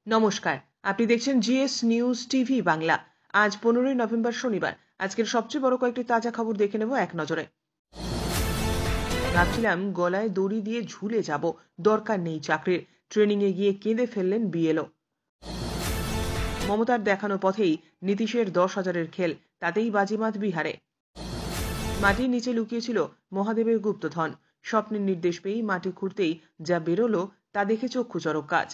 নমস্কার, আপনি দেখছেন জিএস নিউজ টিভি বাংলা। আজ 15ই নভেম্বর শনিবার। আজকের সবচেয়ে বড় কয়েকটি তাজা খবর দেখে নেব এক নজরে। ভাবছিলাম গলায় দড়ি দিয়ে ঝুলে যাব, দরকার নেই চাকরির। ট্রেনিংয়ে গিয়ে কেঁদে ফেললেন বিএলও। মমতার দেখানো পথেই নীতিশের 10,000-এর খেল, তাতেই বাজিমাত বিহারে। মাটির নিচে লুকিয়েছিল মহাদেবের গুপ্তধন। স্বপ্নের নির্দেশ পেয়েই মাটি খুঁড়তেই যা বেরোলো তা দেখে চক্ষু চড়ক কাজ।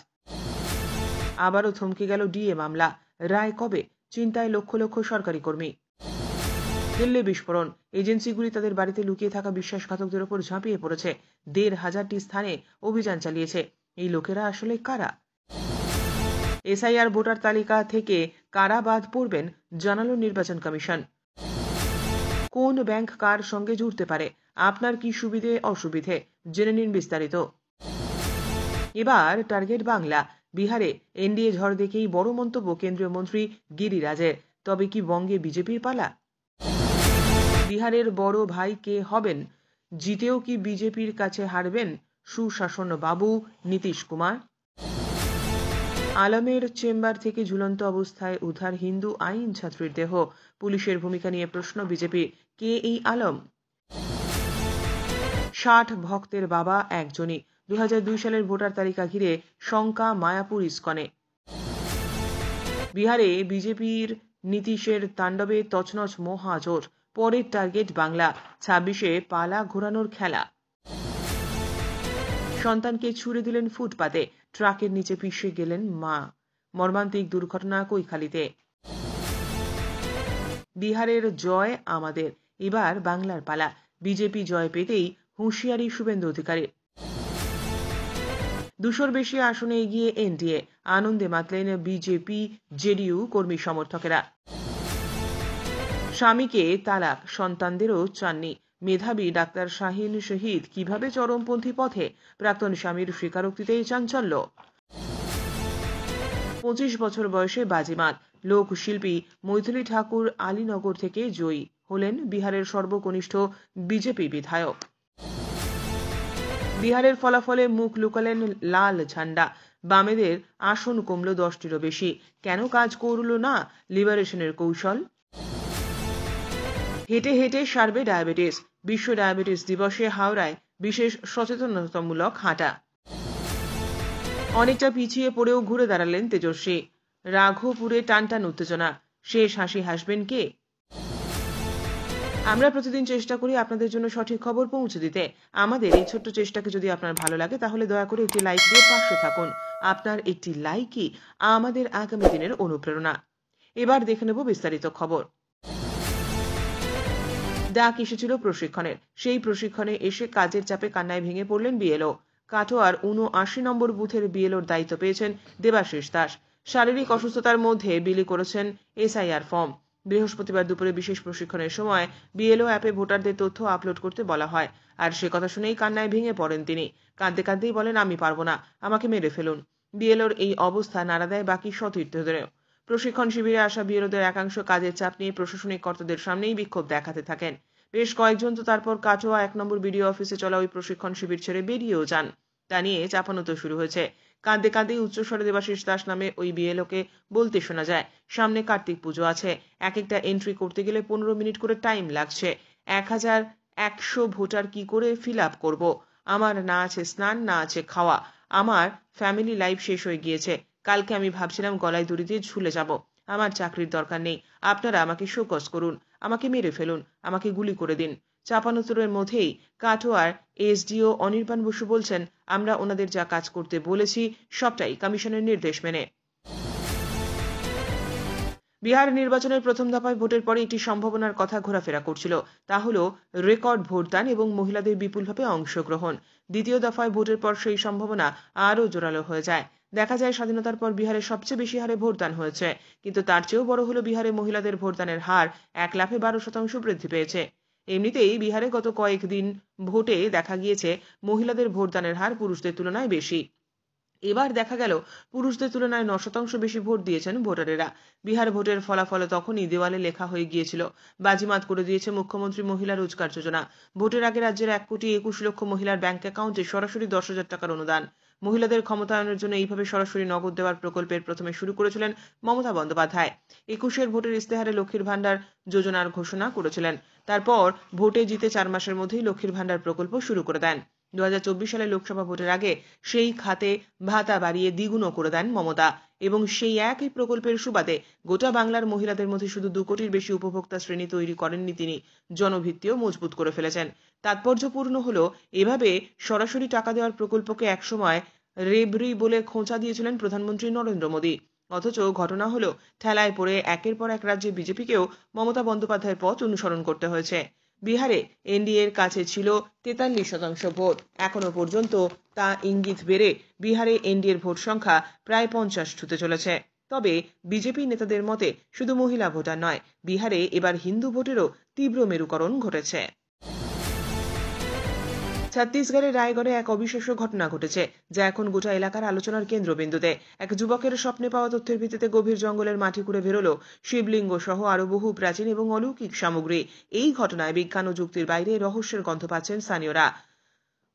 আবারও থমকে গেল ডিএ মামলা, রায় কবে? চিন্তায় লক্ষ লক্ষ সরকারি কর্মী। দিল্লি বিস্ফোরণ, এজেন্সিগুলি তাদের বাড়িতে লুকিয়ে থাকা বিশ্বাসঘাতকদের ওপর ঝাঁপিয়ে পড়েছে। 1,500টি স্থানে অভিযান চালিয়েছে। এই লোকেরা আসলে কারা? এসআইআর ভোটার তালিকা থেকে কারা বাদ পড়বেন জানালো নির্বাচন কমিশন। কোন ব্যাংক কার সঙ্গে জুড়তে পারে, আপনার কি সুবিধে অসুবিধে, জেনে নিন বিস্তারিত। এবার টার্গেট বাংলা। বিহারে এনডিএ ঝড় দেখেই বড় মন্তব্য কেন্দ্রীয় মন্ত্রী গিরিরাজের। তবে কি বঙ্গে বিজেপির পালা? বিহারের বড় ভাই কে হবেন? জিতেও কি বিজেপির কাছে হারবেন সুশাসন বাবু নীতিশ কুমার? আলমের চেম্বার থেকে ঝুলন্ত অবস্থায় উদ্ধার হিন্দু আইন ছাত্রীর দেহ। পুলিশের ভূমিকা নিয়ে প্রশ্ন বিজেপির। কে এই আলম? 60 ভক্তের বাবা একজনই। 2002 সালের ভোটার তালিকা ঘিরে শঙ্কা মায়াপুর ইস্কনে। বিহারে বিজেপির নীতিশের তাণ্ডবে তছনছ মহাজোট। পরের টার্গেট বাংলা। 26-এ পালা ঘোরানোর খেলা। সন্তানকে ছুড়ে দিলেন ফুটপাতে, ট্রাকের নিচে পিষে গেলেন মা। মর্মান্তিক দুর্ঘটনা কৈখালীতে। বিহারের জয় আমাদের, এবার বাংলার পালা। বিজেপি জয় পেতেই হুঁশিয়ারি শুভেন্দু অধিকারীর। 200-র বেশি আসনে এগিয়ে এনডিএ, আনন্দে মাতলেন বিজেপি জেডিইউ কর্মী সমর্থকেরা। স্বামীকে তালাক, সন্তানদেরও চাননি। মেধাবী ডাক্তার শাহিন শহীদ কিভাবে চরমপন্থী পথে, প্রাক্তন স্বামীর স্বীকারোক্তিতেই চাঞ্চল্য। 25 বছর বয়সে বাজিমাত, লোকশিল্পী মৈথিলী ঠাকুর আলীনগর থেকে জয়ী হলেন বিহারের সর্বকনিষ্ঠ বিজেপি বিধায়ক। বিহারের ফলাফলে মুখ লুকালেন লাল ঝান্ডা। বামেদের আসন কমল 10টিরও বেশি। কেন কাজ করল না লিবারেশনের কৌশল? হেঁটে হেঁটে সারবে ডায়াবেটিস, বিশ্ব ডায়াবেটিস দিবসে হাওড়ায় বিশেষ সচেতনতামূলক হাঁটা। অনেকটা পিছিয়ে পড়েও ঘুরে দাঁড়ালেন তেজস্বী। রাঘোপুরে টানটান উত্তেজনা, শেষ হাসি হাসবেন কে? আমরা প্রতিদিন চেষ্টা করি আপনাদের জন্য সঠিক খবর পৌঁছে দিতে। আমাদের এই ছোট্ট চেষ্টাকে যদি আপনার ভালো লাগে তাহলে দয়া করে একটি লাইক দিয়ে পাশে থাকুন। আপনার একটি লাইকই আমাদের আগামী দিনের অনুপ্রেরণা। এবার দেখে নেব বিস্তারিত খবর। ডাক এসেছিল প্রশিক্ষণের, সেই প্রশিক্ষণে এসে কাজের চাপে কান্নায় ভেঙে পড়লেন বিএলও। কাটোয়ার 79 নম্বর বুথের বিএলওর দায়িত্ব পেয়েছেন দেবাশিস দাস। শারীরিক অসুস্থতার মধ্যে বিলি করেছেন এসআইআর ফর্ম। বৃহস্পতিবার দুপুরে বিশেষ প্রশিক্ষণের সময় বিএলও অ্যাপে ভোটারদের তথ্য আপলোড করতে বলা হয়, আর সে কথা শুনেই কান্নায় ভেঙে পড়েন তিনি। কাঁদতে কাঁদতেই বলেন, আমি পারবো না, আমাকে মেরে ফেলুন। বিএলওর এই অবস্থা নাড়া দেয় বাকি সতীর্থদেরও। প্রশিক্ষণ শিবিরে আসা বিএলওদের একাংশ কাজের চাপ নিয়ে প্রশাসনিক কর্তাদের সামনেই বিক্ষোভ দেখাতে থাকেন। বেশ কয়েকজন তো তারপর কাটোয়া 1 নম্বর বিডিও অফিসে চলা ওই প্রশিক্ষণ শিবির ছেড়ে বেরিয়েও যান। তা নিয়ে চাপানো শুরু হয়েছে। কাঁদতে কাঁদতেই উচ্চস্বরে দেবাশিস দাস নামে ওই বিএলওকে বলতে শোনা যায়, সামনে কার্তিক পুজো আছে, এক একটা এন্ট্রি করতে গেলে 15 মিনিট করে টাইম লাগছে। 1100 ভোটার কি করে ফিল আপ করবো? আমার না আছে স্নান, না আছে খাওয়া। আমার ফ্যামিলি লাইফ শেষ হয়ে গিয়েছে। কালকে আমি ভাবছিলাম গলায় দড়ি দিয়ে ঝুলে যাব। আমার চাকরির দরকার নেই, আপনারা আমাকে শোকজ করুন, আমাকে মেরে ফেলুন, আমাকে গুলি করে দিন। চাপানোতরের মধ্যেই কাটোয়ার এসডিও অনির্বাণ বসু বলছেন, আমরা ওনাদের যা কাজ করতে বলেছি সবটাই কমিশনের নির্দেশ মেনে। বিহার নির্বাচনের প্রথম দফায় ভোটের পরে একটি সম্ভাবনার কথা ঘোরাফেরা করছিল, তা হল রেকর্ড ভোটদান এবং মহিলাদের বিপুলভাবে অংশগ্রহণ। দ্বিতীয় দফায় ভোটের পর সেই সম্ভাবনা আরও জোরালো হয়ে যায়। দেখা যায় স্বাধীনতার পর বিহারে সবচেয়ে বেশি হারে ভোটদান হয়েছে, কিন্তু তার চেয়েও বড় হলো বিহারে মহিলাদের ভোটদানের হার 1 লাফে 12% বৃদ্ধি পেয়েছে। এমনিতেই বিহারে গত কয়েকদিন ভোটে দেখা গিয়েছে মহিলাদের ভোটদানের হার পুরুষদের তুলনায় বেশি। এবার দেখা গেল পুরুষদের তুলনায় 9% বেশি ভোট দিয়েছেন ভোটারেরা। বিহার ভোটের ফলাফল তখনই দেওয়ালে লেখা হয়ে গিয়েছিল। বাজিমাত করে দিয়েছে মুখ্যমন্ত্রী মহিলা রোজগার যোজনা। ভোটের আগে রাজ্যের 1,21,00,000 মহিলার ব্যাংক অ্যাকাউন্টে সরাসরি 10,000 টাকার অনুদান। মহিলাদের ক্ষমতায়নের জন্য এইভাবে সরাসরি নগদ দেওয়ার প্রকল্পের প্রথমে শুরু করেছিলেন মমতা বন্দ্যোপাধ্যায়। 21-এর ভোটের ইস্তেহারে লক্ষ্মীর ভান্ডার যোজনার ঘোষণা করেছিলেন। তারপর ভোটে জিতে 4 মাসের মধ্যেই লক্ষ্মীর ভান্ডার প্রকল্প শুরু করে দেন। 2024 সালে লোকসভা ভোটের আগে সেই খাতে ভাতা বাড়িয়ে দ্বিগুণও করে দেন মমতা এবং সেই একই প্রকল্পের সুবাদে গোটা বাংলার মহিলাদের মধ্যে শুধু 2 কোটির বেশি উপভোক্তা শ্রেণী তৈরি করেননি তিনি, জনভিত্তিও মজবুত করে ফেলেছেন। তাৎপর্যপূর্ণ হলো এভাবে সরাসরি টাকা দেওয়ার প্রকল্পকে একসময় রেবরি বলে খোঁচা দিয়েছিলেন প্রধানমন্ত্রী নরেন্দ্র মোদী। অথচ ঘটনা হলো ঠেলায় পড়ে একের পর এক রাজ্যে বিজেপিকেও মমতা বন্দ্যোপাধ্যায়ের পথ অনুসরণ করতে হয়েছে। বিহারে এনডিএর কাছে ছিল 43% ভোট। এখনো পর্যন্ত তা ইঙ্গিত বেড়ে বিহারে এনডিএর ভোট সংখ্যা প্রায় 50 ছুঁতে চলেছে। তবে বিজেপি নেতাদের মতে শুধু মহিলা ভোটার নয়, বিহারে এবার হিন্দু ভোটেরও তীব্র মেরুকরণ ঘটেছে। ছত্তিশগড়ের রায়গড়ে এক অবিশ্বাস্য ঘটনা ঘটেছে, যা এখন গোটা এলাকার আলোচনার কেন্দ্রবিন্দুতে। এক যুবকের স্বপ্নে পাওয়া তথ্যের ভিত্তিতে গভীর জঙ্গলের মাটি খুঁড়ে বেরোলো শিবলিঙ্গ সহ আরো বহু প্রাচীন এবং অলৌকিক সামগ্রী। এই ঘটনায় বিজ্ঞান ও যুক্তির বাইরে রহস্যের গন্ধ পাচ্ছেন স্থানীয়রা।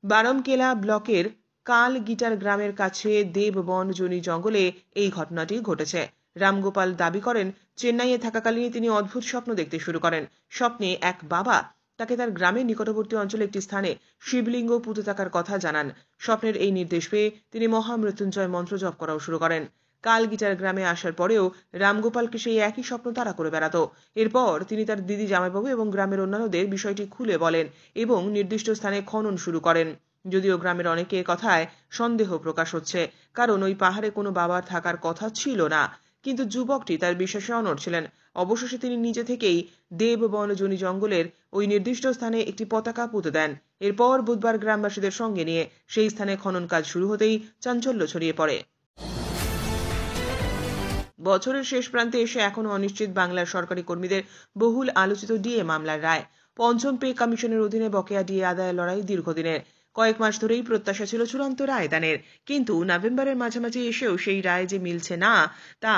বারমকেলা ব্লকের কাল গিটার গ্রামের কাছে দেববনজনী জঙ্গলে এই ঘটনাটি ঘটেছে। রামগোপাল দাবি করেন, চেন্নাইয়ে থাকাকালীন তিনি অদ্ভুত স্বপ্ন দেখতে শুরু করেন। স্বপ্নে এক বাবা তাকে তার গ্রামের নিকটবর্তী অঞ্চলে একটি স্থানে শিবলিঙ্গ পুঁতে থাকার কথা জানান। স্বপ্নের এই নির্দেশ পেয়ে তিনি মহামৃত্যুঞ্জয় মন্ত্র জপ করাও শুরু করেন। কাল গিটার গ্রামে আসার পরেও রামগোপালকে সেই একই স্বপ্ন তাড়া করে বেড়াতো। এরপর তিনি তার দিদি, জামাইবাবু এবং গ্রামের অন্যান্যদের বিষয়টি খুলে বলেন এবং নির্দিষ্ট স্থানে খনন শুরু করেন। যদিও গ্রামের অনেকের কথায় সন্দেহ প্রকাশ হচ্ছে, কারণ ওই পাহাড়ে কোনো বাবার থাকার কথা ছিল না। কিন্তু যুবকটি তার বিশ্বাসে অনড় ছিলেন। অবশেষে তিনি নিজে থেকেই দেববনজনী জঙ্গলের ওই নির্দিষ্ট স্থানে একটি পতাকা পুঁতে দেন। এরপর বুধবার গ্রামবাসীদের সঙ্গে নিয়ে সেই স্থানে খনন কাজ শুরু হতেই চাঞ্চল্য ছড়িয়ে পড়ে। বছরের শেষ প্রান্তে এসে এখনো অনিশ্চিত বাংলার সরকারি কর্মীদের বহুল আলোচিত ডিএ মামলার রায়। পঞ্চম পে কমিশনের অধীনে বকেয়া ডিএ আদায়ের লড়াই দীর্ঘদিনের। কয়েক মাস ধরেই প্রত্যাশা ছিল চূড়ান্ত রায় দানের, কিন্তু নভেম্বরের মাঝামাঝি এসেও সেই রায় যে মিলছে না, তা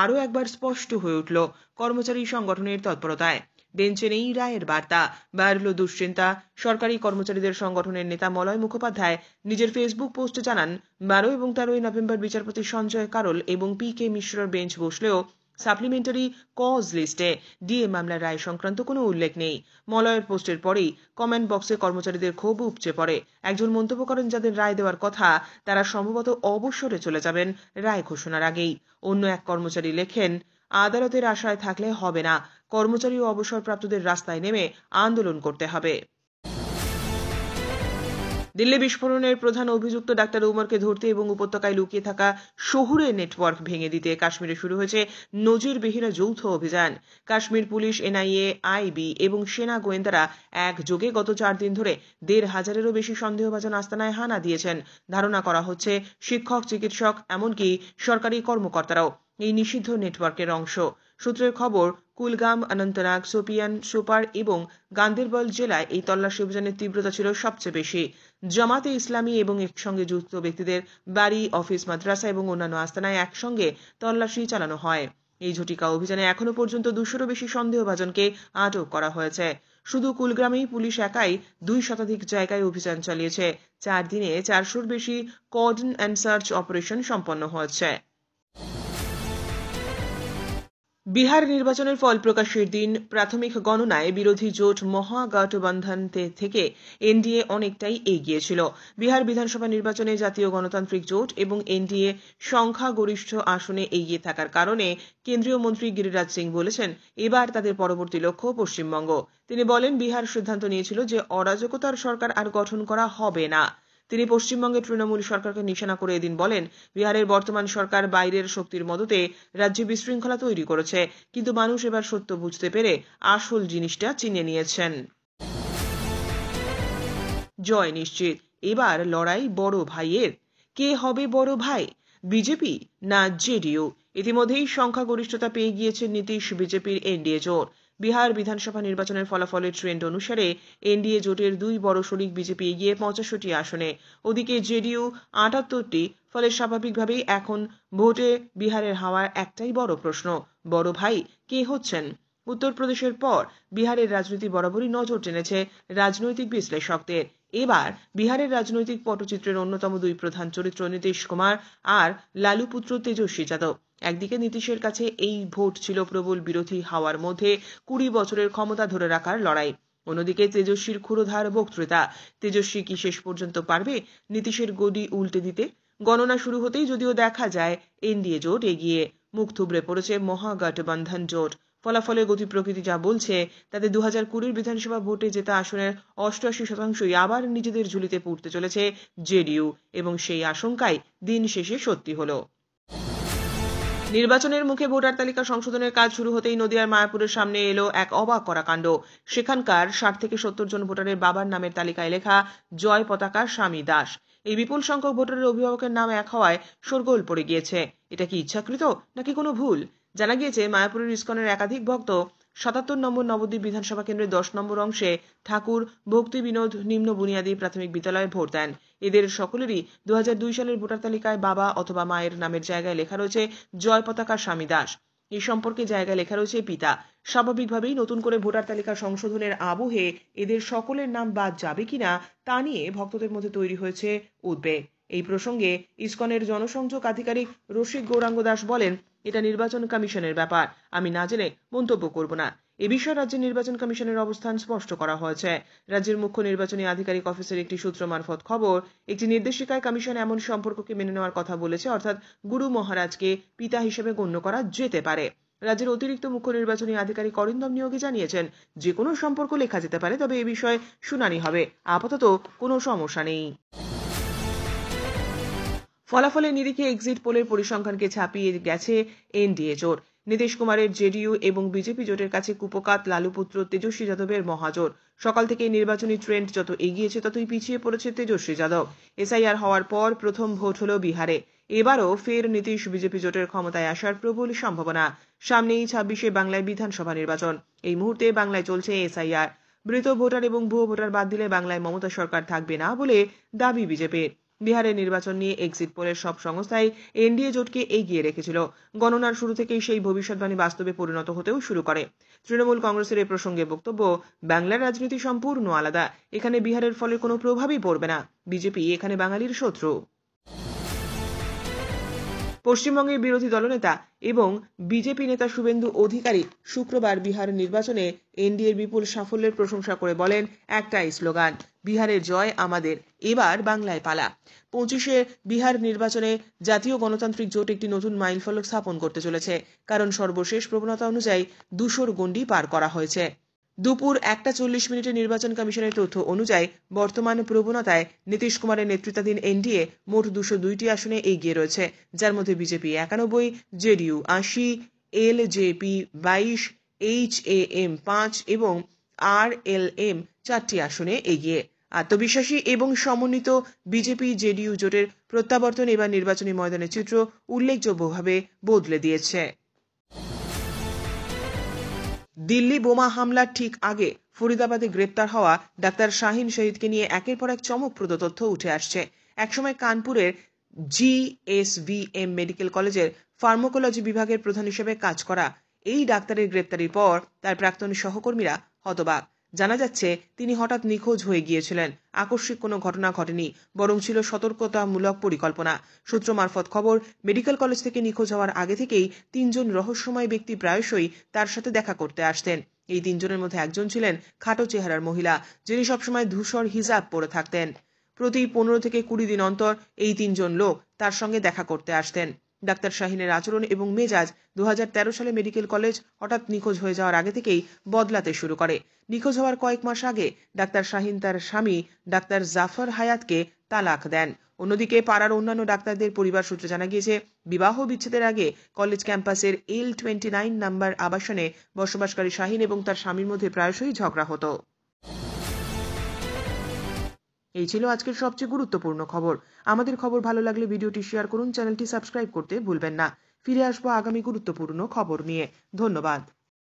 আরও একবার স্পষ্ট হয়ে উঠল কর্মচারী সংগঠনের তৎপরতায়। বেঞ্চে নেই রায়ের বার্তা, বাড়ল দুশ্চিন্তা। সরকারি কর্মচারীদের সংগঠনের নেতা মলয় মুখোপাধ্যায় নিজের ফেসবুক পোস্টে জানান, 12 এবং 13 নভেম্বর বিচারপতি সঞ্জয় কারোল এবং পি.কে. মিশ্রর বেঞ্চ বসলেও সাপ্লিমেন্টারি কজ লিস্টে ডিএ মামলার রায় সংক্রান্ত কোনো উল্লেখ নেই। মলয়ের পোস্টের পরেই কমেন্ট বক্সে কর্মচারীদের ক্ষোভ উপচে পড়ে। একজন মন্তব্য করেন, যাদের রায় দেওয়ার কথা তারা সম্ভবত অবসরে চলে যাবেন রায় ঘোষণার আগেই। অন্য এক কর্মচারী লেখেন, আদালতের আশায় থাকলে হবে না, কর্মচারী ও অবসরপ্রাপ্তদের রাস্তায় নেমে আন্দোলন করতে হবে। দিল্লি বিস্ফোরণের প্রধান অভিযুক্ত ডাক্তার উমরকে ধরতে এবং উপত্যকায় লুকিয়ে থাকা শহুরে নেটওয়ার্ক ভেঙে দিতে কাশ্মীরে শুরু হয়েছে নজিরবিহীন যৌথ অভিযান। কাশ্মীর পুলিশ, এনআইএ, আইবি এবং সেনা গোয়েন্দারা একযোগে গত 4 দিন ধরে 1,500-এরও বেশি সন্দেহভাজন আস্তানায় হানা দিয়েছেন। ধারণা করা হচ্ছে শিক্ষক, চিকিৎসক, এমনকি সরকারি কর্মকর্তারাও এই নিষিদ্ধ নেটওয়ার্কের অংশ। সূত্রের খবর, কুলগাম, অনন্তনাগ, সোপিয়ান, সোপার এবং গান্দেরবল জেলায় এই তল্লাশি অভিযানের তীব্রতা ছিল সবচেয়ে বেশি। জামাতে ইসলামী এবং এর সঙ্গে যুক্ত ব্যক্তিদের বাড়ি, অফিস, মাদ্রাসা এবং অন্যান্য আস্তানায় একসঙ্গে তল্লাশি চালানো হয়। এই ঝটিকা অভিযানে এখনো পর্যন্ত 200-রও বেশি সন্দেহভাজনকে আটক করা হয়েছে। শুধু কুলগ্রামেই পুলিশ একাই 2 শতাধিক জায়গায় অভিযান চালিয়েছে। 4 দিনে 400-র বেশি কর্ডন অ্যান্ড সার্চ অপারেশন সম্পন্ন হয়েছে। বিহার নির্বাচনের ফল প্রকাশের দিন প্রাথমিক গণনায় বিরোধী জোট মহাগঠবন্ধন থেকে এনডিএ অনেকটাই এগিয়ে ছিল। বিহার বিধানসভা নির্বাচনে জাতীয় গণতান্ত্রিক জোট এবং এনডিএ সংখ্যাগরিষ্ঠ আসনে এগিয়ে থাকার কারণে কেন্দ্রীয় মন্ত্রী গিরিরাজ সিং বলেছেন, এবার তাদের পরবর্তী লক্ষ্য পশ্চিমবঙ্গ। তিনি বলেন, বিহার সিদ্ধান্ত নিয়েছিল যে অরাজকতার সরকার আর গঠন করা হবে না। তিনি পশ্চিমবঙ্গের তৃণমূল সরকারকে নিশানা করে এদিন বলেন, বিহারের বর্তমান সরকার বাইরের শক্তির মদতে রাজ্যে বিশৃঙ্খলা তৈরি করেছে, কিন্তু মানুষ এবার সত্য বুঝতে পেরে আসল জিনিসটা চিনে নিয়েছেন। জয় নিশ্চিত। এবার লড়াই বড় ভাইয়ের। কে হবে বড় ভাই, বিজেপি না জেডিইউ? ইতিমধ্যেই সংখ্যাগরিষ্ঠতা পেয়ে গিয়েছে নীতিশ বিজেপির এনডিএ জোট। বিহার বিধানসভা নির্বাচনের ফলাফলের ট্রেন্ড অনুসারে এনডিএ জোটের 2 বড় শরিক বিজেপি এগিয়ে 85টি আসনে, ওদিকে জেডিইউ 78টি। ফলে স্বাভাবিকভাবেই এখন ভোটে বিহারের হাওয়ার একটাই বড় প্রশ্ন, বড় ভাই কে হচ্ছেন? উত্তরপ্রদেশের পর বিহারের রাজনীতি বরাবরই নজর টেনেছে রাজনৈতিক বিশ্লেষকদের। এবার বিহারের রাজনৈতিক পটচিত্রের অন্যতম দুই প্রধান চরিত্র নীতিশ কুমার আর লালু পুত্র তেজস্বী যাদব। একদিকে নীতিশের কাছে এই ভোট ছিল প্রবল বিরোধী হাওয়ার মধ্যে 20 বছরের ক্ষমতা ধরে রাখার লড়াই। অন্যদিকে তেজস্বীর ক্ষুরধার বক্তৃতা। তেজস্বী কি শেষ পর্যন্ত পারবে নীতিশের গদি উল্টে দিতে? গণনা শুরু হতেই যদিও দেখা যায় এনডিএ জোট এগিয়ে, মুখ থুবড়ে পড়েছে মহাগঠবন্ধন জোট। ফলাফলের গতি প্রকৃতি যা বলছে তাতে 2020 বিধানসভা ভোটে জেতা আসনের 88% আবার নিজেদের ঝুলিতে পড়তে চলেছে জেডিইউ, এবং সেই আশঙ্কাই দিন শেষে সত্যি হলো। নির্বাচনের মুখে ভোটার তালিকা সংশোধনের কাজ শুরু হতেই নদিয়ার মায়াপুরের সামনে এলো এক অবাক করা কাণ্ড। সেখানকার 60 থেকে 70 জন ভোটারের বাবার নামের তালিকায় লেখা জয় পতাকা স্বামী দাস। এই বিপুল সংখ্যক ভোটারের অভিভাবকের নাম এক হওয়ায় শোরগোল পড়ে গিয়েছে। এটা কি ইচ্ছাকৃত নাকি কোনো ভুল? জানা গিয়েছে মায়াপুরের ইসকনের একাধিক ভক্ত 77 নম্বর নবদ্বীপ বিধানসভা কেন্দ্রের 10 নম্বর অংশে ঠাকুর ভক্তি বিনোদ নিম্ন বুনিয়াদী প্রাথমিক বিদ্যালয়ে ভোট দেন। এদের সকলেরই 2002 সালের ভোটার তালিকায় বাবা অথবা মায়ের নামের জায়গায় লেখা রয়েছে জয় পতাকা স্বামী দাস। এই সম্পর্কে জায়গায় লেখা রয়েছে পিতা। স্বাভাবিকভাবেই নতুন করে ভোটার তালিকা সংশোধনের আবহে এদের সকলের নাম বাদ যাবে কিনা তা নিয়ে ভক্তদের মধ্যে তৈরি হয়েছে উদ্বেগ। এই প্রসঙ্গে ইসকনের জনসংযোগ আধিকারিক রসিক গৌরাঙ্গ দাস বলেন, এটা নির্বাচন কমিশনের ব্যাপার, আমি না জেনে মন্তব্য করব না। এ বিষয়ে রাজ্যের নির্বাচন কমিশনের অবস্থান স্পষ্ট করা হয়েছে। রাজ্যের মুখ্য নির্বাচনী আধিকারিক অফিসের একটি সূত্র মারফত খবর, একটি নির্দেশিকায় কমিশন এমন সম্পর্ককে মেনে নেওয়ার কথা বলেছে, অর্থাৎ গুরু মহারাজকে পিতা হিসেবে গণ্য করা যেতে পারে। রাজ্যের অতিরিক্ত মুখ্য নির্বাচনী আধিকারিক অরিন্দম নিয়োগী জানিয়েছেন, যে কোনো সম্পর্ক লেখা যেতে পারে, তবে এ বিষয়ে শুনানি হবে। আপাতত কোনো সমস্যা নেই। ফলাফলের নিরিখে এক্সিট পোলের পরিসংখ্যানকে ছাপিয়ে গেছে এনডিএ জোট। নীতিশ কুমারের জেডিইউ এবং বিজেপি জোটের কাছে কুপকাত লালু পুত্র তেজস্বী যাদবের মহাজোট। সকাল থেকে নির্বাচনী ট্রেন্ড যত এগিয়েছে ততই পিছিয়ে পড়েছে তেজস্বী যাদব। এসআইআর হওয়ার পর প্রথম ভোট হলো বিহারে। এবারও ফের নীতিশ বিজেপি জোটের ক্ষমতায় আসার প্রবল সম্ভাবনা। সামনেই 26শে বাংলায় বিধানসভা নির্বাচন। এই মুহূর্তে বাংলায় চলছে এসআইআর। মৃত ভোটার এবং ভুয়ো ভোটার বাদ দিলে বাংলায় মমতা সরকার থাকবে না বলে দাবি বিজেপির। বিহারের নির্বাচন নিয়ে এক্সিট পোলের সব সংস্থাই এনডিএ জোটকে এগিয়ে রেখেছিল। গণনার শুরু থেকেই সেই ভবিষ্যৎবাণী বাস্তবে পরিণত হতেও শুরু করে। তৃণমূল কংগ্রেসের এ প্রসঙ্গে বক্তব্য, বাংলার রাজনীতি সম্পূর্ণ আলাদা, এখানে বিহারের ফলে কোনো প্রভাবই পড়বে না। বিজেপি এখানে বাঙালির শত্রু। পশ্চিমবঙ্গের বিরোধী দলনেতা এবং বিজেপি নেতা শুভেন্দু অধিকারী শুক্রবার বিহার নির্বাচনে এনডিএর বিপুল সাফল্যের প্রশংসা করে বলেন, একটাই স্লোগান, বিহারের জয় আমাদের, এবার বাংলায় পালা। 25শে বিহার নির্বাচনে জাতীয় গণতান্ত্রিক জোট একটি নতুন মাইলফলক স্থাপন করতে চলেছে, কারণ সর্বশেষ প্রবণতা অনুযায়ী 200 গণ্ডি পার করা হয়েছে। দুপুর 1:40 নির্বাচন কমিশনের তথ্য অনুযায়ী বর্তমান প্রবণতায় নীতিশ কুমারের নেতৃত্বাধীন এনডিএ মোট 202টি আসনে এগিয়ে রয়েছে, যার মধ্যে বিজেপি 91, জেডিইউ 80, এলজেপি 22, এইচএএম 5 এবং আরএলএম 4টি আসনে এগিয়ে। আত্মবিশ্বাসী এবং সমন্বিত বিজেপি জেডিইউ জোটের প্রত্যাবর্তন এবার নির্বাচনী ময়দানের চিত্র উল্লেখযোগ্যভাবে বদলে দিয়েছে। দিল্লি বোমা হামলার ঠিক আগে ফরিদাবাদে গ্রেপ্তার হওয়া ডাক্তার শাহিন শহীদকে নিয়ে একের পর এক চমকপ্রদ তথ্য উঠে আসছে। একসময় কানপুরের জিএসভিএম মেডিকেল কলেজের ফার্মাকোলজি বিভাগের প্রধান হিসেবে কাজ করা এই ডাক্তারের গ্রেপ্তারির পর তার প্রাক্তন সহকর্মীরা হতবাক। জানা যাচ্ছে তিনি হঠাৎ নিখোঁজ হয়ে গিয়েছিলেন। আকস্মিক কোনো ঘটনা ঘটেনি, বরং ছিল সতর্কতামূলক পরিকল্পনা। সূত্র মারফত খবর, মেডিকেল কলেজ থেকে নিখোঁজ হওয়ার আগে থেকেই 3 জন রহস্যময় ব্যক্তি প্রায়শই তার সাথে দেখা করতে আসতেন। এই 3 জনের মধ্যে একজন ছিলেন খাটো চেহারার মহিলা, যিনি সবসময় ধূসর হিজাব পরে থাকতেন। প্রতি 15 থেকে 20 দিন অন্তর এই 3 জন লোক তার সঙ্গে দেখা করতে আসতেন। ডাক্তার শাহিনের আচরণ এবং মেজাজ 2013 সালে মেডিকেল কলেজ হঠাৎ নিখোঁজ হয়ে যাওয়ার আগে থেকেই বদলাতে শুরু করে। নিখোঁজ হওয়ার কয়েক মাস আগে ডাক্তার শাহিন তার স্বামী ডাক্তার জাফর হায়াতকে তালাক দেন। অন্যদিকে পাড়ার অন্যান্য ডাক্তারদের পরিবার সূত্রে জানা গিয়েছে, বিবাহ বিচ্ছেদের আগে কলেজ ক্যাম্পাসের L29 নাম্বার আবাসনে বসবাসকারী শাহিন এবং তার স্বামীর মধ্যে প্রায়শই ঝগড়া হতো। এই ছিল আজকের সবচেয়ে গুরুত্বপূর্ণ খবর। আমাদের খবর ভালো লাগলে ভিডিওটি শেয়ার করুন, চ্যানেলটি সাবস্ক্রাইব করতে ভুলবেন না। ফিরে আসবো আগামী গুরুত্বপূর্ণ খবর নিয়ে। ধন্যবাদ।